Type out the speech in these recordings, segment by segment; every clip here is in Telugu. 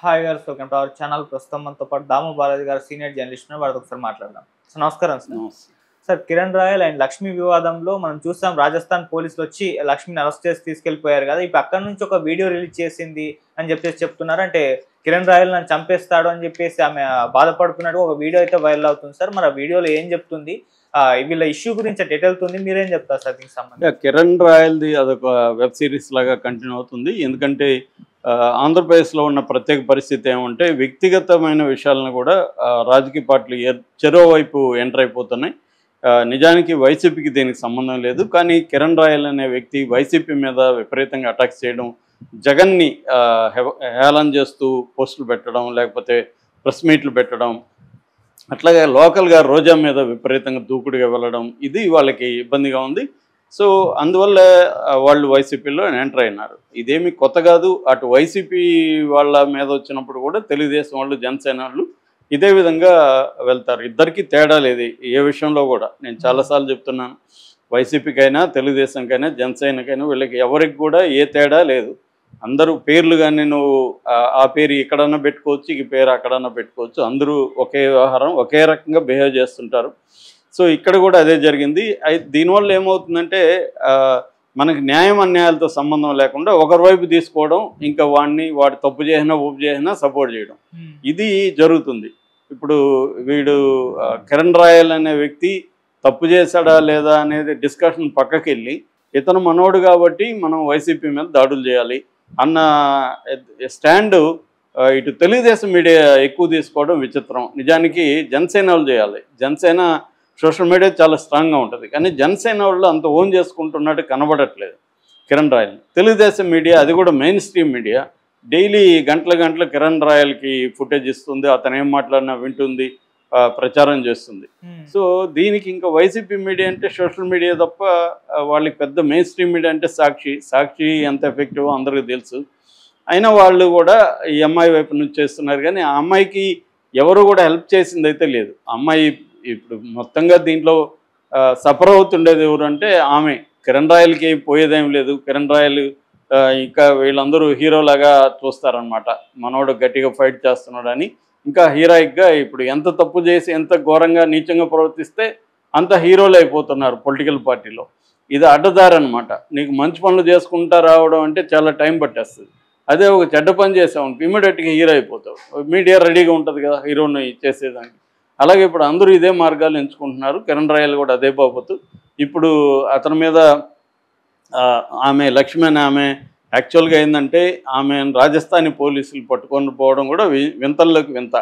హాయ్ గారు, వెల్కమ్ టు అవర్ ఛానల్. ప్రస్తుతం మనతో పాటు దాము బాలాజీ గారు సీనియర్ జర్నలిస్ట్ ఉన్నారు. వారితో ఒకసారి మాట్లాడదాం. సార్ నమస్కారం సార్. నమస్తే. Sir, Kiran royal and Lakshmi వివాదంలో మనం చూసాం, రాజస్థాన్ పోలీసులు వచ్చి లక్ష్మిని అరెస్ట్ చేసి తీసుకెళ్లిపోయారు కదా. ఇప్పుడు అక్కడ నుంచి ఒక వీడియో రిలీజ్ చేసింది అని చెప్పేసి చెప్తున్నారు. అంటే కిరణ్ రాయల్ నన్ను చంపేస్తాడు అని చెప్పేసి ఆమె బాధపడుతున్నట్టు ఒక వీడియో అయితే వైరల్ అవుతుంది సార్. మరి ఆ వీడియోలో ఏం చెప్తుంది, వీళ్ళ ఇష్యూ గురించి ఎటు వెళ్తుంది, మీరేం చెప్తారు సార్ దీనికి సంబంధించి? కిరణ్ రాయల్ది అదొక వెబ్ సిరీస్ లాగా కంటిన్యూ అవుతుంది. ఎందుకంటే ఆంధ్రప్రదేశ్లో ఉన్న ప్రత్యేక పరిస్థితి ఏమంటే వ్యక్తిగతమైన విషయాలను కూడా రాజకీయ పార్టీలు చెరో వైపు ఎంటర్ అయిపోతున్నాయి. నిజానికి వైసీపీకి దీనికి సంబంధం లేదు, కానీ కిరణ్ రాయల్ అనే వ్యక్తి వైసీపీ మీద విపరీతంగా అటాక్ చేయడం, జగన్ని హేళన చేస్తూ పోస్టులు పెట్టడం, లేకపోతే ప్రెస్ మీట్లు పెట్టడం, అట్లాగే లోకల్గా రోజా మీద విపరీతంగా దూకుడుగా వెళ్ళడం, ఇది వాళ్ళకి ఇబ్బందిగా ఉంది. సో అందువల్ల వాళ్ళు వైసీపీలో ఎంటర్ అయినారు. ఇదేమి కొత్త కాదు. అటు వైసీపీ వాళ్ళ మీద వచ్చినప్పుడు కూడా తెలుగుదేశం వాళ్ళు, జనసేన వాళ్ళు ఇదే విధంగా వెళ్తారు. ఇద్దరికీ తేడా లేదు ఏ విషయంలో కూడా. నేను చాలాసార్లు చెప్తున్నాను, వైసీపీకైనా తెలుగుదేశంకైనా జనసేనకైనా వీళ్ళకి ఎవరికి కూడా ఏ తేడా లేదు. అందరూ పేర్లు కానీ నువ్వు ఆ పేరు ఇక్కడన్నా పెట్టుకోవచ్చు, ఈ పేరు అక్కడన్నా పెట్టుకోవచ్చు. అందరూ ఒకే వ్యవహారం, ఒకే రకంగా బిహేవ్ చేస్తుంటారు. సో ఇక్కడ కూడా అదే జరిగింది. దీనివల్ల ఏమవుతుందంటే మనకి న్యాయం అన్యాయాలతో సంబంధం లేకుండా ఒకరి వైపు తీసుకోవడం, ఇంకా వాడు తప్పు చేసినా ఒప్పు చేసినా సపోర్ట్ చేయడం, ఇది జరుగుతుంది. ఇప్పుడు వీడు కిరణ్ రాయల్ అనే వ్యక్తి తప్పు చేశాడా లేదా అనేది డిస్కషన్ పక్కకి వెళ్ళి, ఇతను మనోడు కాబట్టి మనం వైసీపీ మీద దాడులు చేయాలి అన్న స్టాండు ఇటు తెలుగుదేశం మీడియా ఎక్కువ తీసుకోవడం విచిత్రం. నిజానికి జనసేన వాళ్ళు చేయాలి. జనసేన సోషల్ మీడియా చాలా స్ట్రాంగ్గా ఉంటుంది, కానీ జనసేన వాళ్ళు అంత ఓన్ చేసుకుంటున్నట్టు కనబడట్లేదు కిరణ్ రాయల్. తెలుగుదేశం మీడియా, అది కూడా మెయిన్ స్ట్రీమ్ మీడియా, డైలీ గంటల కిరణ్ రాయల్కి ఫుటేజ్ ఇస్తుంది, అతను ఏం మాట్లాడినా వింటుంది, ప్రచారం చేస్తుంది. సో దీనికి ఇంకా వైసీపీ మీడియా అంటే సోషల్ మీడియా తప్ప వాళ్ళకి పెద్ద మెయిన్ స్ట్రీమ్ మీడియా అంటే సాక్షి ఎంత ఎఫెక్టివ్ అందరికీ తెలుసు. అయినా వాళ్ళు కూడా ఈ అమ్మాయి వైపు నుంచి చేస్తున్నారు, కానీ ఆ అమ్మాయికి ఎవరు కూడా హెల్ప్ చేసింది అయితే లేదు. అమ్మాయి ఇప్పుడు మొత్తంగా దీంట్లో సఫర్ అవుతుండేది ఎవరంటే ఆమె. కిరణ్ రాయల్కి పోయేదేం లేదు. కిరణ్ రాయల్ ఇంకా వీళ్ళందరూ హీరోలాగా చూస్తారనమాట. మనోడు గట్టిగా ఫైట్ చేస్తున్నాడు అని. ఇంకా హీరోయిక్గా ఇప్పుడు ఎంత తప్పు చేసి ఎంత ఘోరంగా నీచంగా ప్రవర్తిస్తే అంత హీరోలు అయిపోతున్నారు పొలిటికల్ పార్టీలో. ఇది అడ్డదారి అనమాట. నీకు మంచి పనులు చేసుకుంటా రావడం అంటే చాలా టైం పట్టేస్తుంది. అదే ఒక చెడ్డ పని చేసావు ఇమీడియట్గా హీరో అయిపోతావు. మీడియా రెడీగా ఉంటుంది కదా హీరోని చేసేదానికి. అలాగే ఇప్పుడు అందరూ ఇదే మార్గాలు ఎంచుకుంటున్నారు. కిరణ్ రాయల్ కూడా అదే బాబోతు. ఇప్పుడు అతని మీద ఆమె లక్ష్మి అని ఆమె యాక్చువల్గా ఏంటంటే ఆమె రాజస్థానీ పోలీసులు పట్టుకొని పోవడం కూడా వింతల్లోకి వింత.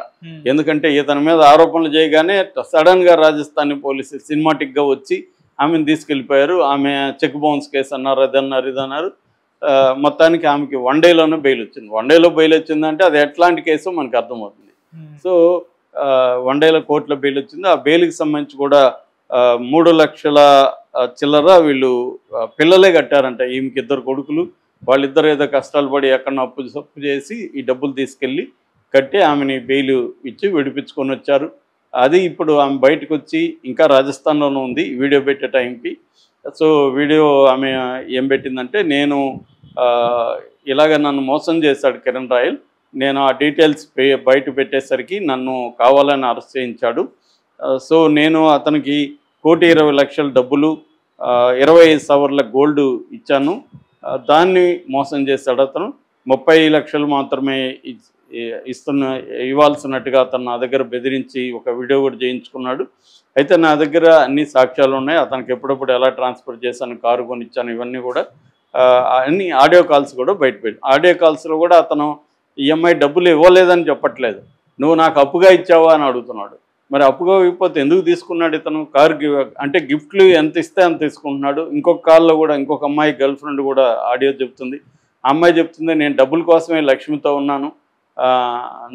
ఎందుకంటే ఇతని మీద ఆరోపణలు చేయగానే సడన్గా రాజస్థానీ పోలీసులు సినిమాటిక్గా వచ్చి ఆమెను తీసుకెళ్ళిపోయారు. ఆమె చెక్ బౌన్స్ కేసు అన్నారు, ఇదన్నారు. మొత్తానికి ఆమెకి వన్ డేలోనే బెయిల్ వచ్చింది. వన్ డేలో బెయిల్ వచ్చిందంటే అది ఎట్లాంటి కేసో మనకు అర్థమవుతుంది. సో వన్ డేలో కోర్టులో బెయిల్ వచ్చింది. ఆ బెయిల్కి సంబంధించి కూడా 3 లక్షల చిల్లర వీళ్ళు పిల్లలే కట్టారంట. ఈమెకి 2 కొడుకులు. వాళ్ళిద్దరు ఏదో కష్టాలు పడి ఎక్కడన్నా అప్పు చేసి ఈ డబ్బులు తీసుకెళ్ళి కట్టి ఆమెని బెయిల్ ఇచ్చి విడిపించుకొని వచ్చారు. అది ఇప్పుడు ఆమె బయటకు వచ్చి ఇంకా రాజస్థాన్లోనే ఉంది వీడియో పెట్టే టైంకి. సో వీడియో ఆమె ఏం పెట్టిందంటే, నేను ఇలాగ నన్ను మోసం చేశాడు కిరణ్ రాయల్, నేను ఆ డీటెయిల్స్ బయట పెట్టేసరికి నన్ను కావాలని అరెస్ట్ చేయించాడు. సో నేను అతనికి 1,20,00,000 డబ్బులు, 25 సవర్ల గోల్డ్ ఇచ్చాను. దాన్ని మోసం చేశాడు అతను. 30 లక్షలు మాత్రమే ఇవ్వాల్సినట్టుగా అతను నా దగ్గర బెదిరించి ఒక వీడియో కూడా చేయించుకున్నాడు. అయితే నా దగ్గర అన్ని సాక్ష్యాలు ఉన్నాయి. అతనికి ఎప్పుడప్పుడు ఎలా ట్రాన్స్ఫర్ చేశాను, కారు కొనిచ్చాను, ఇవన్నీ కూడా అన్ని ఆడియో కాల్స్ కూడా బయటపెట్టి. ఆడియో కాల్స్లో కూడా అతను ఈఎంఐ డబ్బులు ఇవ్వలేదని చెప్పట్లేదు, నువ్వు నాకు అప్పుగా ఇచ్చావా అని అడుగుతున్నాడు. మరి అప్పుగా ఇవ్వకపోతే ఎందుకు తీసుకున్నాడు ఇతను? కారు అంటే గిఫ్ట్లు ఎంత ఇస్తే అంత తీసుకుంటున్నాడు. ఇంకొక కాల్లో కూడా ఇంకొక అమ్మాయి గర్ల్ ఫ్రెండ్ కూడా ఆడియో చెప్తుంది. ఆ అమ్మాయి చెప్తుంది, నేను డబ్బుల కోసమే లక్ష్మితో ఉన్నాను,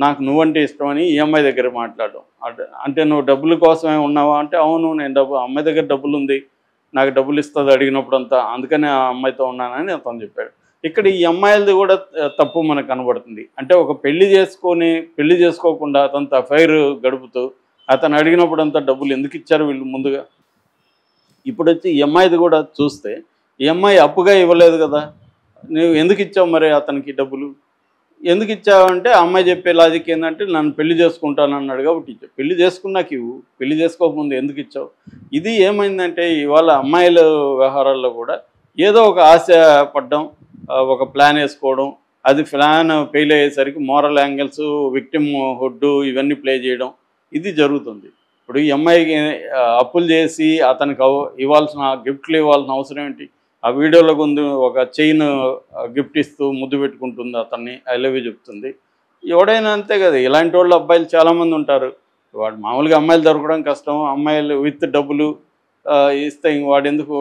నాకు నువ్వంటే ఇష్టమని ఈఎంఐ దగ్గర మాట్లాడడం. అంటే నువ్వు డబ్బుల కోసమే ఉన్నావా అంటే, అవును నేను అమ్మాయి దగ్గర డబ్బులు ఉంది, నాకు డబ్బులు ఇస్తుంది అడిగినప్పుడు అంతా, అందుకనే ఆ అమ్మాయితో ఉన్నానని అతను చెప్పాడు. ఇక్కడ ఈ అమ్మాయిలది కూడా తప్పు మనకు కనబడుతుంది. అంటే ఒక పెళ్లి చేసుకోకుండా అతనితో అఫైర్ గడుపుతూ అతను అడిగినప్పుడు అంతా డబ్బులు ఎందుకు ఇచ్చారు వీళ్ళు ముందుగా? ఇప్పుడు వచ్చి ఈ అమ్మాయిది కూడా చూస్తే ఈ అమ్మాయి అప్పుగా ఇవ్వలేదు కదా, నువ్వు ఎందుకు ఇచ్చావు మరి అతనికి డబ్బులు? ఎందుకు ఇచ్చావంటే ఆ అమ్మాయి చెప్పే లాజిక్ ఏంటంటే నన్ను పెళ్లి చేసుకుంటాను అన్నాడు కాబట్టి ఇచ్చావు. పెళ్లి చేసుకున్నాక ఇవ్వు, పెళ్లి చేసుకోకముందు ఎందుకు ఇచ్చావు? ఇది ఏమైందంటే ఇవాళ అమ్మాయిల వ్యవహారాల్లో కూడా ఏదో ఒక ఆశ పడ్డం, ఒక ప్లాన్ వేసుకోవడం, అది ప్లాన్ ఫెయిల్ అయ్యేసరికి మోరల్ యాంగిల్స్, విక్టిమ్ హుడ్ ఇవన్నీ ప్లే చేయడం ఇది జరుగుతుంది. ఇప్పుడు ఈ అమ్మాయికి అప్పులు చేసి అతనికి గిఫ్ట్లు ఇవ్వాల్సిన అవసరం ఏంటి? ఆ వీడియోలో ముందు ఒక చైన్ గిఫ్ట్ ఇస్తూ ముద్దు పెట్టుకుంటుంది, అతన్ని ఐ లవ్ యూ చెప్తుంది. ఎవడైనా అంతే కదా, ఇలాంటి వాళ్ళు అబ్బాయిలు చాలామంది ఉంటారు. వాడు మామూలుగా అమ్మాయిలు దొరకడం కష్టం, అమ్మాయిలు విత్ డబ్బులు ఇస్తే వాడు ఎందుకు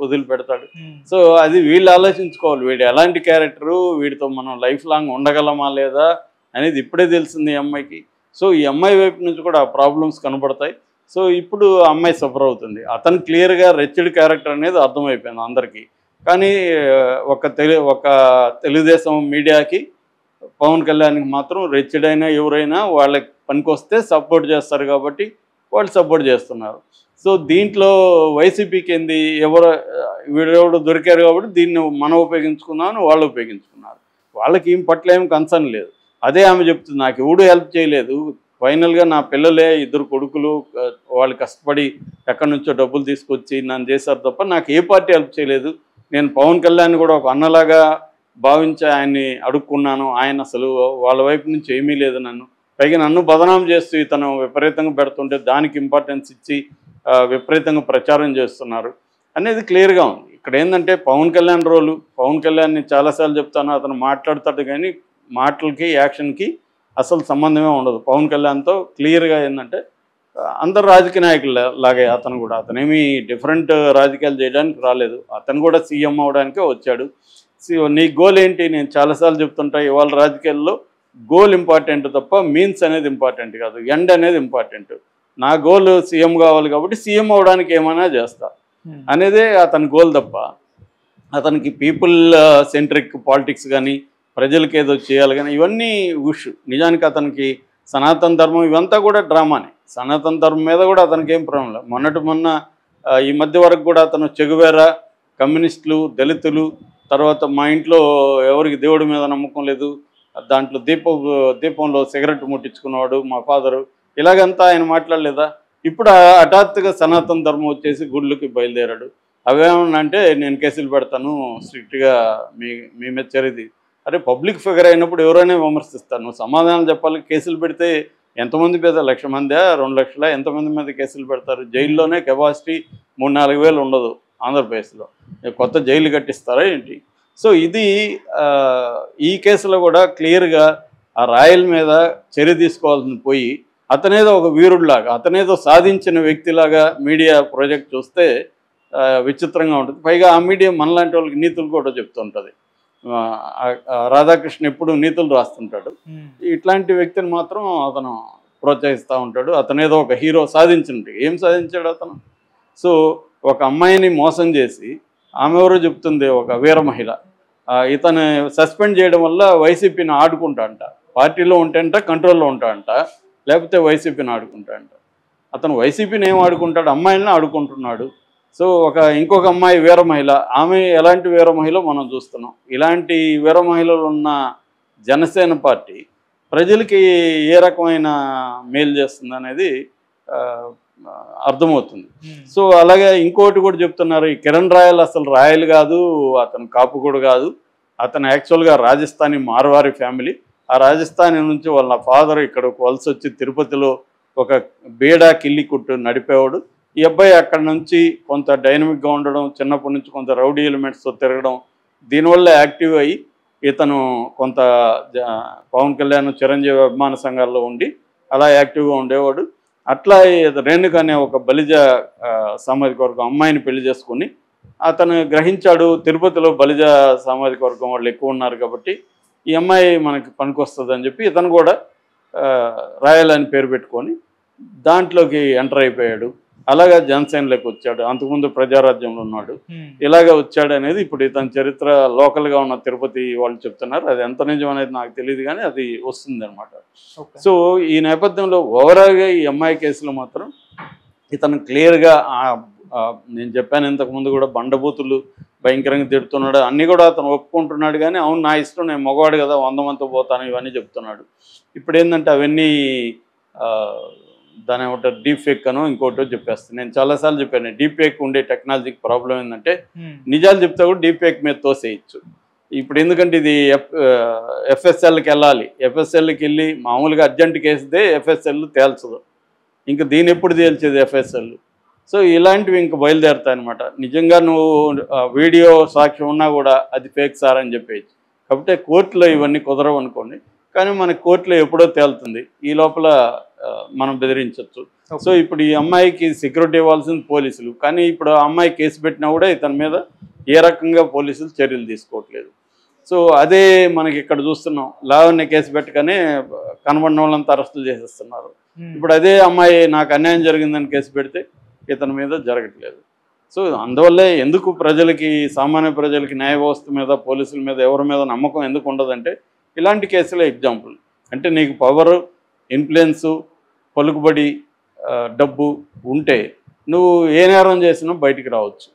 వదిలిపెడతాడు? సో అది వీళ్ళు ఆలోచించుకోవాలి, వీడు ఎలాంటి క్యారెక్టరు, వీడితో మనం లైఫ్ లాంగ్ ఉండగలమా లేదా అనేది ఇప్పుడే తెలిసింది ఈ అమ్మాయికి. సో ఈ అమ్మాయి వైపు నుంచి కూడా ఆ ప్రాబ్లమ్స్ కనబడతాయి. సో ఇప్పుడు అమ్మాయి సఫర్ అవుతుంది. అతను క్లియర్గా రెచ్డ్ క్యారెక్టర్ అనేది అర్థమైపోయింది అందరికీ. కానీ ఒక తెలుగుదేశం మీడియాకి, పవన్ కళ్యాణ్కి మాత్రం రెచ్డ్ అయినా ఎవరైనా వాళ్ళకి పనికొస్తే సపోర్ట్ చేస్తారు కాబట్టి వాళ్ళు సపోర్ట్ చేస్తున్నారు. సో దీంట్లో వైసీపీకి ఏంది, వీడెవడు దొరికారు కాబట్టి దీన్ని మనం ఉపయోగించుకుందామని వాళ్ళు ఉపయోగించుకున్నారు. వాళ్ళకి ఏం పట్ల ఏం కన్సర్న్ లేదు. అదే ఆమె చెప్తుంది, నాకు ఎవడు హెల్ప్ చేయలేదు, ఫైనల్గా నా పిల్లలే 2 కొడుకులు వాళ్ళు కష్టపడి ఎక్కడి నుంచో డబ్బులు తీసుకొచ్చి నన్ను చేశారు తప్ప నాకు ఏ పార్టీ హెల్ప్ చేయలేదు. నేను పవన్ కళ్యాణ్ కూడా ఒక అన్నలాగా భావించి ఆయన్ని అడుక్కున్నాను, ఆయన అసలు వాళ్ళ వైపు నుంచి ఏమీ లేదు, పైగా నన్ను బదనాం చేస్తూ ఇతను విపరీతంగా పెడుతుంటే దానికి ఇంపార్టెన్స్ ఇచ్చి విపరీతంగా ప్రచారం చేస్తున్నారు అనేది క్లియర్గా ఉంది. ఇక్కడ ఏంటంటే పవన్ కళ్యాణ్ రోలు, పవన్ కళ్యాణ్ని చాలాసార్లు చెప్తాను, అతను మాట్లాడతాడు కానీ మాటలకి యాక్షన్కి అసలు సంబంధమే ఉండదు. పవన్ కళ్యాణ్తో క్లియర్గా ఏంటంటే అందరు రాజకీయ నాయకులు లాగే అతనేమి డిఫరెంట్ రాజకీయాలు చేయడానికి రాలేదు, అతను కూడా సీఎం అవడానికే వచ్చాడు. నీ గోల్ ఏంటి? నేను చాలాసార్లు చెప్తుంటా, ఇవాళ రాజకీయాల్లో గోల్ ఇంపార్టెంట్ తప్ప మీన్స్ అనేది ఇంపార్టెంట్ కాదు, ఎండ్ అనేది ఇంపార్టెంట్. నా గోల్ సీఎం కావాలి కాబట్టి సీఎం అవడానికి ఏమైనా చేస్తా అనేదే అతని గోల్ తప్ప అతనికి పీపుల్ సెంట్రిక్ పాలిటిక్స్ కానీ ప్రజలకి ఏదో చేయాలి కానీ ఇవన్నీ ఉష్. నిజానికి అతనికి సనాతన ధర్మం ఇవంతా కూడా డ్రామానే. సనాతన ధర్మం మీద కూడా అతనికి ఏం ప్రాబ్లం లేదు. మొన్న ఈ మధ్య వరకు కూడా అతను చెగువేరా, కమ్యూనిస్టులు, దళితులు, తర్వాత మా ఇంట్లో ఎవరికి దేవుడి మీద నమ్మకం లేదు, దాంట్లో దీపంలో సిగరెట్ ముట్టించుకున్నవాడు మా ఫాదరు, ఇలాగంతా ఆయన మాట్లాడలేదా? ఇప్పుడు హఠాత్తుగా సనాతన ధర్మం వచ్చేసి గుళ్ళకి బయలుదేరాడు. అవేమన్నా అంటే నేను కేసులు పెడతాను, స్ట్రిక్ట్గా మీ మీద చర్యది. అరే పబ్లిక్ ఫిగర్ అయినప్పుడు ఎవరైనా విమర్శిస్తారు, నువ్వు సమాధానం చెప్పాలి. కేసులు పెడితే ఎంతమంది మీద, 1,00,000 మందా 2 లక్షల ఎంతమంది మీద కేసులు పెడతారు? జైల్లోనే కెపాసిటీ 3-4 వేలు ఉండదు ఆంధ్రప్రదేశ్లో, కొత్త జైలు కట్టిస్తారా ఏంటి? సో ఇది ఈ కేసులో కూడా క్లియర్గా ఆ రాయల్ మీద చర్య తీసుకోవాల్సింది పోయి అతనేదో ఒక వీరుడిలాగా, అతనేదో సాధించిన వ్యక్తిలాగా మీడియా ప్రాజెక్ట్ చూస్తే విచిత్రంగా ఉంటుంది. పైగా ఆ మీడియా మనలాంటి వాళ్ళకి నీతులు కూడా చెప్తుంటుంది. రాధాకృష్ణ ఎప్పుడు నీతులు రాస్తుంటాడు, ఇట్లాంటి వ్యక్తిని మాత్రం అతను ప్రోత్సహిస్తూ ఉంటాడు. అతనేదో ఒక హీరో సాధించినట్టు. ఏం సాధించాడు అతను? సో ఒక అమ్మాయిని మోసం చేసి ఆమె ఎవరో చెప్తుంది, ఒక వీర మహిళ, ఇతను సస్పెండ్ చేయడం వల్ల వైసీపీని ఆడుకుంటాడంట, పార్టీలో ఉంటేంట కంట్రోల్లో ఉంటాడంట, లేకపోతే వైసీపీని ఆడుకుంటాడంట. అతను వైసీపీని ఏం ఆడుకుంటాడు? అమ్మాయిలను ఆడుకుంటున్నాడు. సో ఇంకొక అమ్మాయి వీర మహిళ, ఆమె ఎలాంటి వీర మహిళ మనం చూస్తున్నాం. ఇలాంటి వీర మహిళలు ఉన్న జనసేన పార్టీ ప్రజలకి ఏ రకమైన మేలు చేస్తుంది అనేది అర్థమవుతుంది. సో అలాగే ఇంకోటి కూడా చెప్తున్నారు, ఈ కిరణ్ రాయల్ అసలు రాయల్ కాదు, అతను కాపు కూడా కాదు, అతను యాక్చువల్గా రాజస్థానీ మార్వారి ఫ్యామిలీ. ఆ రాజస్థానీ నుంచి వాళ్ళ ఫాదర్ ఇక్కడ వలస వచ్చి తిరుపతిలో ఒక బేడా కిల్లి కుట్టు నడిపేవాడు. ఈ అబ్బాయి అక్కడ నుంచి కొంత డైనమిక్గా ఉండడం, చిన్నప్పటి నుంచి కొంత రౌడీ ఎలిమెంట్స్తో తిరగడం, దీనివల్ల యాక్టివ్ అయ్యి ఇతను కొంత పవన్ కళ్యాణ్, చిరంజీవి అభిమాన సంఘాల్లో ఉండి అలా యాక్టివ్గా ఉండేవాడు. అట్లా రేణుక అనే ఒక బలిజ సామాజిక వర్గం అమ్మాయిని పెళ్లి చేసుకుని అతను గ్రహించాడు, తిరుపతిలో బలిజ సామాజిక వర్గం వాళ్ళు ఎక్కువ ఉన్నారు కాబట్టి ఈ అమ్మాయి మనకి పనికొస్తుంది అని చెప్పి ఇతను కూడా రాయల్ అని పేరు పెట్టుకొని దాంట్లోకి ఎంటర్ అయిపోయాడు. అలాగా జనసేనలోకి వచ్చాడు. అంతకుముందు ప్రజారాజ్యంలో ఉన్నాడు. ఇలాగ వచ్చాడు అనేది ఇప్పుడు ఇతని చరిత్ర లోకల్గా ఉన్న తిరుపతి వాళ్ళు చెప్తున్నారు. అది ఎంత నిజం అనేది నాకు తెలియదు కానీ అది వస్తుంది అనమాట. సో ఈ నేపథ్యంలో ఓవరాల్గా ఈ అమ్మాయి కేసులో మాత్రం ఇతను క్లియర్గా నేను చెప్పాను ఇంతకుముందు కూడా, బండబూతులు భయంకరంగా తిడుతున్నాడు, అన్నీ కూడా అతను ఒప్పుకుంటున్నాడు. కానీ అవును నా ఇష్టం, నేను మగవాడు కదా 100 మందితో పోతాను ఇవన్నీ చెప్తున్నాడు. ఇప్పుడు ఏంటంటే అవన్నీ దాని ఏమంటారు డీప్ ఫేక్ అనో ఇంకోటో చెప్పేస్తాను. నేను చాలాసార్లు చెప్పాను డీప్ ఫేక్ ఉండే టెక్నాలజీకి ప్రాబ్లం ఏంటంటే నిజాలు చెప్తే కూడా డీప్ ఫేక్ మీద తోసేయచ్చు. ఇప్పుడు ఎందుకంటే ఇది ఎఫ్ఎస్ఎల్కి వెళ్ళాలి, ఎఫ్ఎస్ఎల్కి వెళ్ళి మామూలుగా అర్జెంట్ కేసుదే ఎఫ్ఎస్ఎల్ తేల్చదు, ఇంకా దీని ఎప్పుడు తేల్చేది ఎఫ్ఎస్ఎల్. సో ఇలాంటివి ఇంక బయలుదేరుతాయి అనమాట. నిజంగా నువ్వు వీడియో సాక్ష్యం ఉన్నా కూడా అది ఫేక్ సార్ అని చెప్పేసి. కాబట్టి కోర్టులో ఇవన్నీ కుదరవు అనుకోండి, కానీ మన కోర్టులో ఎప్పుడో తేలుతుంది, ఈ లోపల మనం బెదిరించవచ్చు. సో ఇప్పుడు ఈ అమ్మాయికి సెక్యూరిటీ ఇవ్వాల్సింది పోలీసులు, కానీ ఇప్పుడు ఆ అమ్మాయి కేసు పెట్టినా కూడా ఇతని మీద ఏ రకంగా పోలీసులు చర్యలు తీసుకోవట్లేదు. సో అదే మనకి ఇక్కడ చూస్తున్నాం, లావణ్య కేసు పెట్టగానే కనబడిన వాళ్ళంతా అరెస్టులు చేసేస్తున్నారు. ఇప్పుడు అదే అమ్మాయి నాకు అన్యాయం జరిగిందని కేసు పెడితే ఇతని మీద జరగట్లేదు. సో అందువల్లే ఎందుకు ప్రజలకి, సామాన్య ప్రజలకి న్యాయ వ్యవస్థ మీద, పోలీసుల మీద, ఎవరి మీద నమ్మకం ఎందుకు ఉండదంటే ఇలాంటి కేసులే ఎగ్జాంపుల్. అంటే నీకు పవరు, ఇన్ఫ్లుయెన్సు, పలుకుబడి, డబ్బు ఉంటే నువ్వు ఏ నేరం చేసినా బయటికి రావచ్చు.